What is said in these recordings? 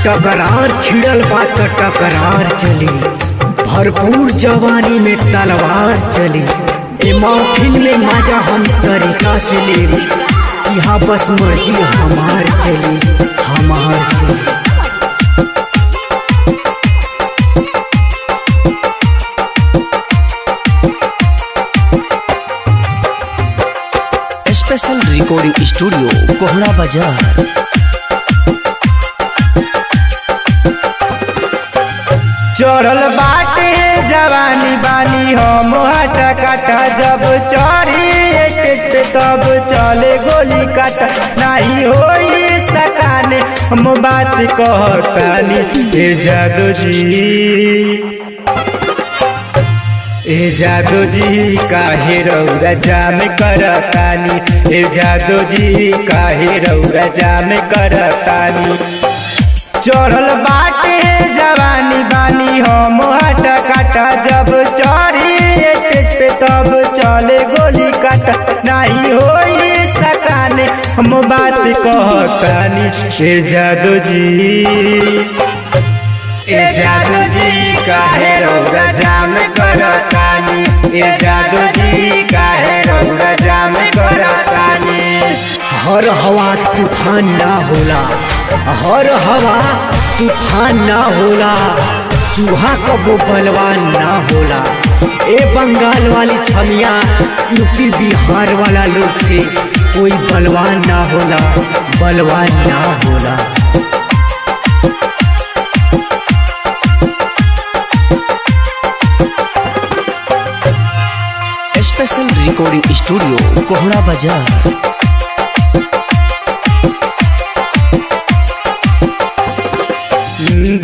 टकरार छिड़ल बा त टकरार चली, भरपूर जवानी में तलवार चली। ए महफिल में मजा हम तरीका से ले, यहाँ बस मर्जी हमार चली, हमार चली। स्पेशल रिकॉर्डिंग स्टूडियो कोहड़ा बाजार। चढ़ल बाटे जवानी बानी हम हटा काटा, जब चढ़ी तब चले गोली काटा, नहीं होई सकाने हम बात कहतानी। ए जादू जी, ए जादू जी काहे रौरा जाम करतानी, ए जादू जी काहे रौरा जाम करतानी। चढ़ल बाटे जवानी बानी हम हटा काटा, जब चढ़ी पे तब चले गोली काटा, नहीं होई सकाने हम बात कहतानी। ए जादू जी, ए जादू जी काहे रौरा जाम करतानी, ए जादू जी काहे रौरा जाम करतानी। हर हवा तूफान ना होला, हर हवा तूफान ना होला, चूहा कबो बलवान ना होला। ए बंगाल वाली छमिया, यूपी बिहार वाला लोग से कोई बलवान ना होला, बलवान ना होला। स्पेशल रिकॉर्डिंग स्टूडियो कोहड़ा बाजार।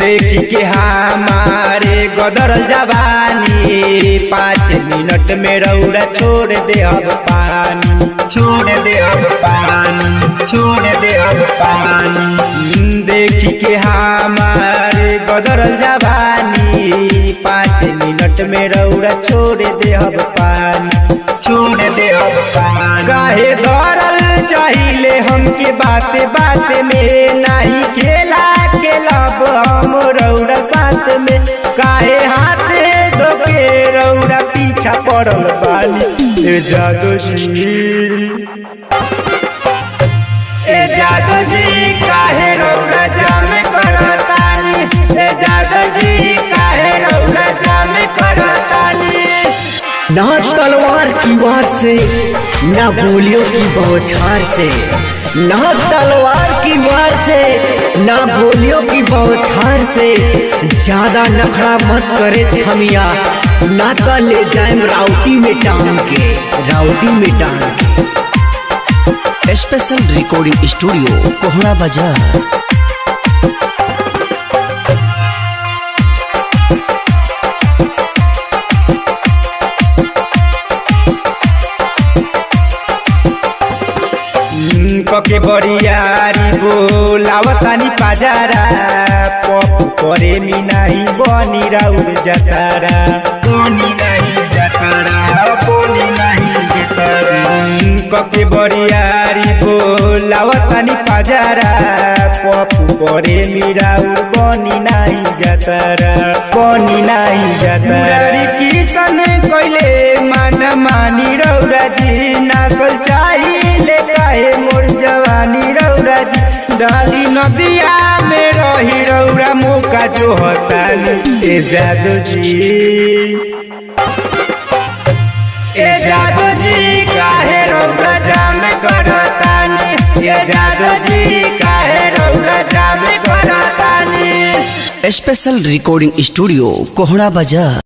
देख के हमारे गदरल जवानी, 5 मिनट में रौरा छोड़ दे अब पानी, छोड़ दे अब पानी, छोड़ दे अब पानी। देख के हमारे गदरल जवानी, 5 मिनट में रौरा छोड़ दे अब पानी, छोड़ दे अब पानी। काहे धरल चाहिए हमके बात बात में, नहीं खेला लब हम रौरा साथ में, काहे हाथ धोके रौरा पीछा पड़ल बानी। ए जादू जी, ए जादू जी काहे रौरा जाम करतानी, ए जादू जी काहे रौरा जाम करतानी। ना तलवार की वार से, ना गोलियों की बौछार से, ना तलवार की वार से, ना गोलियों की बौछार से। ज्यादा नखरा मत करे छमिया, ना तो ले जाए राउटी में टांग के, राउटी में टांग के। स्पेशल रिकॉर्डिंग स्टूडियो कोहड़ा बाजार। कके बरियारी बोलावतानी पाजारा, पप्पू करे मी नाही बनी राउर जतारा, बनी नाही जतारा, बनी नाही जतारा। कके बरियारी बोलावतानी पाजारा, पप्पू करे मी राउर बनी नाही जतारा, बनी नाही जतारा। किसन कइले मान मानी रौरा जी, नासल चाहिए काहे मोर जवानी रौरा जी। डाली नदिया में रही रौरा मौका जो हतानी। ए जादू जी, ए जादू जी काहे रौरा जाम करतानी, ए जादू जी काहे रौरा जाम करतानी। स्पेशल रिकॉर्डिंग स्टूडियो कोहड़ा बाजार।